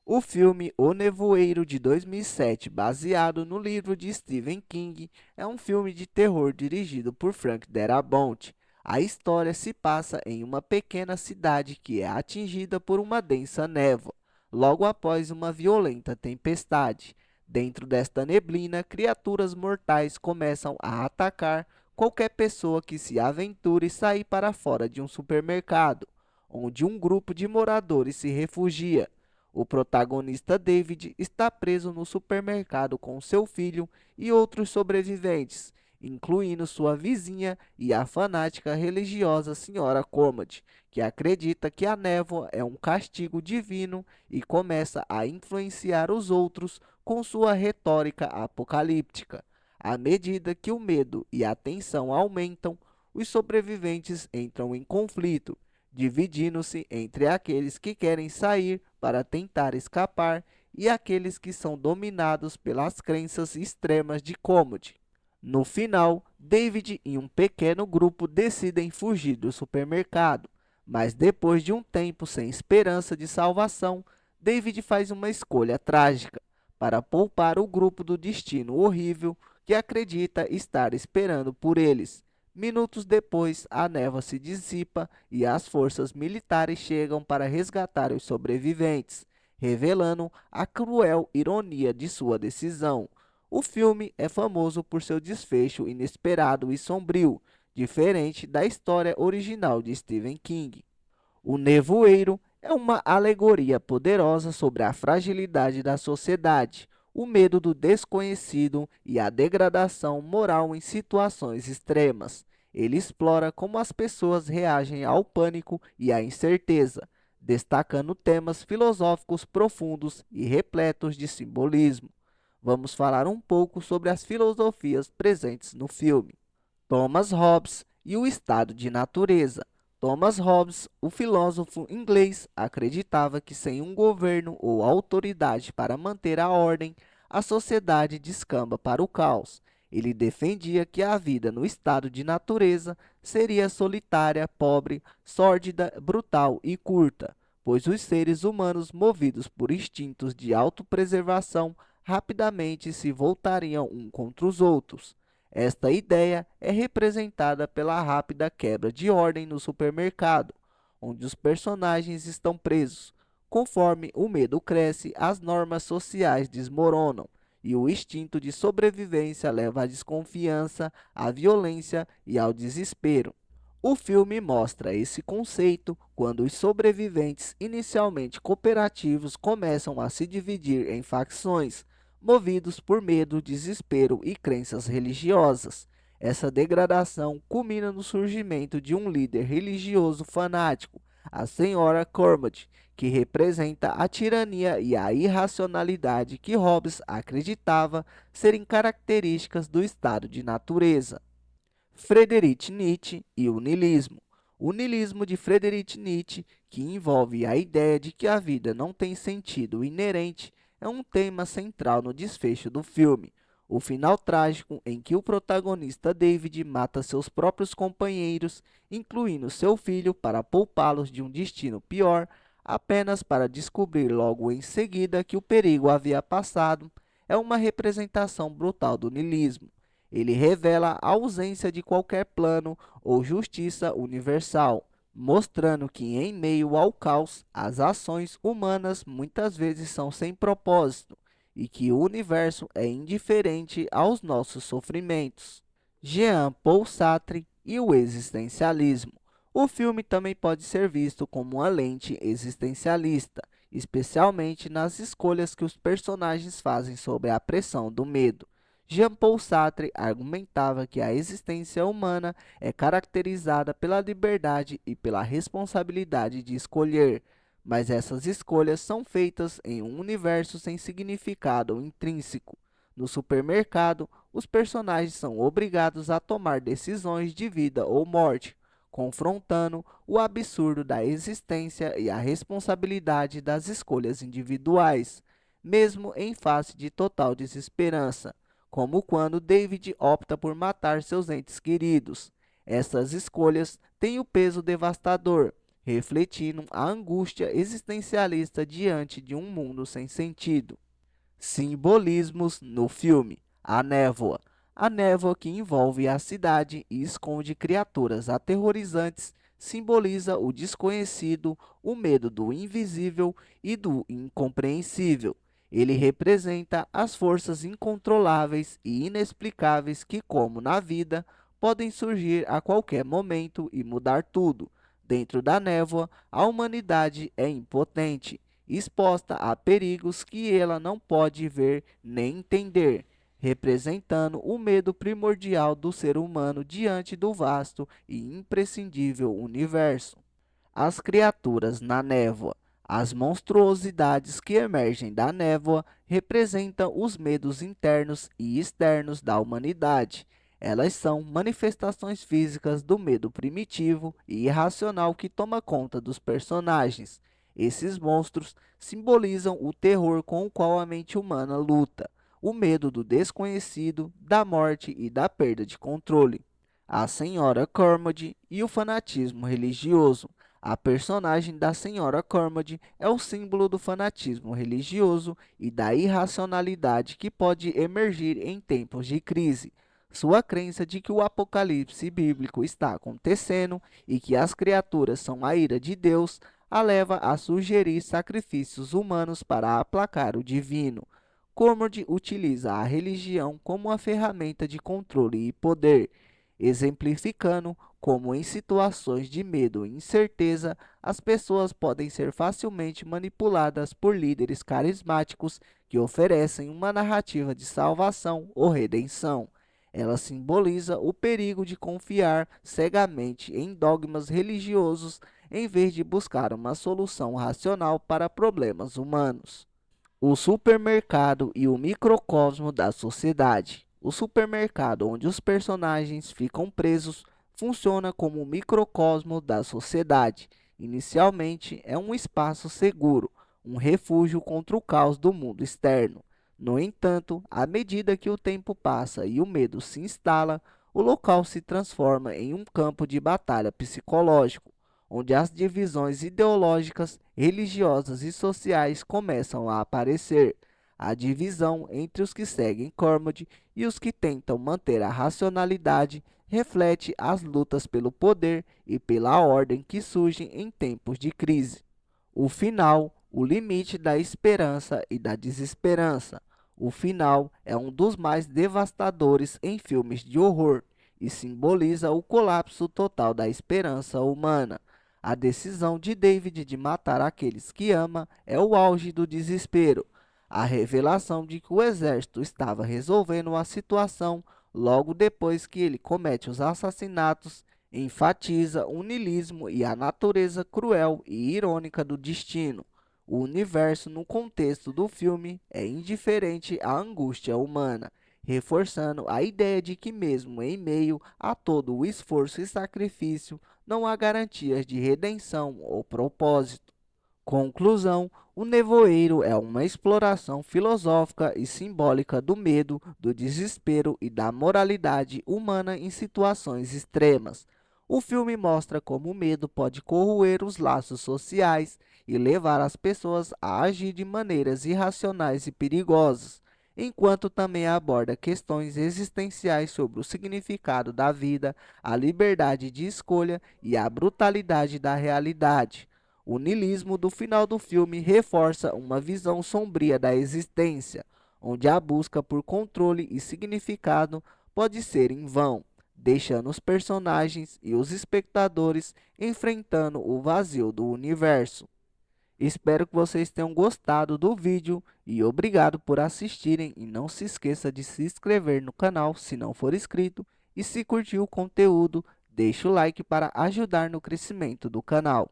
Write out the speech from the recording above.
O filme O Nevoeiro, de 2007, baseado no livro de Stephen King, é um filme de terror dirigido por Frank Darabont. A história se passa em uma pequena cidade que é atingida por uma densa névoa, logo após uma violenta tempestade. Dentro desta neblina, criaturas mortais começam a atacar qualquer pessoa que se aventure sair para fora de um supermercado, onde um grupo de moradores se refugia. O protagonista David está preso no supermercado com seu filho e outros sobreviventes, incluindo sua vizinha e a fanática religiosa Senhora Cormand, que acredita que a névoa é um castigo divino e começa a influenciar os outros com sua retórica apocalíptica. À medida que o medo e a tensão aumentam, os sobreviventes entram em conflito, dividindo-se entre aqueles que querem sair para tentar escapar e aqueles que são dominados pelas crenças extremas de Commodore. No final, David e um pequeno grupo decidem fugir do supermercado, mas depois de um tempo sem esperança de salvação, David faz uma escolha trágica para poupar o grupo do destino horrível que acredita estar esperando por eles. Minutos depois, a névoa se dissipa e as forças militares chegam para resgatar os sobreviventes, revelando a cruel ironia de sua decisão. O filme é famoso por seu desfecho inesperado e sombrio, diferente da história original de Stephen King. O Nevoeiro é uma alegoria poderosa sobre a fragilidade da sociedade, o medo do desconhecido e a degradação moral em situações extremas. Ele explora como as pessoas reagem ao pânico e à incerteza, destacando temas filosóficos profundos e repletos de simbolismo. Vamos falar um pouco sobre as filosofias presentes no filme. Thomas Hobbes e o estado de natureza. Thomas Hobbes, o filósofo inglês, acreditava que sem um governo ou autoridade para manter a ordem, a sociedade descamba para o caos. Ele defendia que a vida no estado de natureza seria solitária, pobre, sórdida, brutal e curta, pois os seres humanos, movidos por instintos de autopreservação, rapidamente se voltariam uns contra os outros. Esta ideia é representada pela rápida quebra de ordem no supermercado, onde os personagens estão presos. Conforme o medo cresce, as normas sociais desmoronam e o instinto de sobrevivência leva à desconfiança, à violência e ao desespero. O filme mostra esse conceito quando os sobreviventes, inicialmente cooperativos, começam a se dividir em facções, movidos por medo, desespero e crenças religiosas. Essa degradação culmina no surgimento de um líder religioso fanático, a Senhora Cormand, que representa a tirania e a irracionalidade que Hobbes acreditava serem características do estado de natureza. Friedrich Nietzsche e o niilismo. O niilismo de Friedrich Nietzsche, que envolve a ideia de que a vida não tem sentido inerente, é um tema central no desfecho do filme. O final trágico em que o protagonista David mata seus próprios companheiros, incluindo seu filho, para poupá-los de um destino pior, apenas para descobrir logo em seguida que o perigo havia passado, é uma representação brutal do niilismo. Ele revela a ausência de qualquer plano ou justiça universal, mostrando que, em meio ao caos, as ações humanas muitas vezes são sem propósito e que o universo é indiferente aos nossos sofrimentos. Jean-Paul Sartre e o existencialismo. O filme também pode ser visto como uma lente existencialista, especialmente nas escolhas que os personagens fazem sobre a pressão do medo. Jean-Paul Sartre argumentava que a existência humana é caracterizada pela liberdade e pela responsabilidade de escolher, mas essas escolhas são feitas em um universo sem significado intrínseco. No supermercado, os personagens são obrigados a tomar decisões de vida ou morte, confrontando o absurdo da existência e a responsabilidade das escolhas individuais, mesmo em face de total desesperança, como quando David opta por matar seus entes queridos. Essas escolhas têm o peso devastador, refletindo a angústia existencialista diante de um mundo sem sentido. Simbolismos no filme: a névoa. A névoa que envolve a cidade e esconde criaturas aterrorizantes simboliza o desconhecido, o medo do invisível e do incompreensível. Ele representa as forças incontroláveis e inexplicáveis que, como na vida, podem surgir a qualquer momento e mudar tudo. Dentro da névoa, a humanidade é impotente, exposta a perigos que ela não pode ver nem entender, representando o medo primordial do ser humano diante do vasto e imprescindível universo. As criaturas na névoa. As monstruosidades que emergem da névoa representam os medos internos e externos da humanidade. Elas são manifestações físicas do medo primitivo e irracional que toma conta dos personagens. Esses monstros simbolizam o terror com o qual a mente humana luta, o medo do desconhecido, da morte e da perda de controle. A Senhora Cormode e o fanatismo religioso. A personagem da Senhora Cormode é o símbolo do fanatismo religioso e da irracionalidade que pode emergir em tempos de crise. Sua crença de que o apocalipse bíblico está acontecendo e que as criaturas são a ira de Deus a leva a sugerir sacrifícios humanos para aplacar o divino. Cormode utiliza a religião como uma ferramenta de controle e poder, exemplificando como em situações de medo e incerteza, as pessoas podem ser facilmente manipuladas por líderes carismáticos que oferecem uma narrativa de salvação ou redenção. Ela simboliza o perigo de confiar cegamente em dogmas religiosos em vez de buscar uma solução racional para problemas humanos. O supermercado e o microcosmo da sociedade. O supermercado, onde os personagens ficam presos, funciona como um microcosmo da sociedade. Inicialmente, é um espaço seguro, um refúgio contra o caos do mundo externo. No entanto, à medida que o tempo passa e o medo se instala, o local se transforma em um campo de batalha psicológico, onde as divisões ideológicas, religiosas e sociais começam a aparecer. A divisão entre os que seguem Cormode e os que tentam manter a racionalidade reflete as lutas pelo poder e pela ordem que surgem em tempos de crise. O final, o limite da esperança e da desesperança. O final é um dos mais devastadores em filmes de horror e simboliza o colapso total da esperança humana. A decisão de David de matar aqueles que ama é o auge do desespero. A revelação de que o exército estava resolvendo a situação logo depois que ele comete os assassinatos enfatiza o niilismo e a natureza cruel e irônica do destino. O universo, no contexto do filme, é indiferente à angústia humana, reforçando a ideia de que, mesmo em meio a todo o esforço e sacrifício, não há garantias de redenção ou propósito. Conclusão: o nevoeiro é uma exploração filosófica e simbólica do medo, do desespero e da moralidade humana em situações extremas. O filme mostra como o medo pode corroer os laços sociais e levar as pessoas a agir de maneiras irracionais e perigosas, enquanto também aborda questões existenciais sobre o significado da vida, a liberdade de escolha e a brutalidade da realidade. O niilismo do final do filme reforça uma visão sombria da existência, onde a busca por controle e significado pode ser em vão, deixando os personagens e os espectadores enfrentando o vazio do universo. Espero que vocês tenham gostado do vídeo e obrigado por assistirem e não se esqueça de se inscrever no canal se não for inscrito e se curtiu o conteúdo, deixe o like para ajudar no crescimento do canal.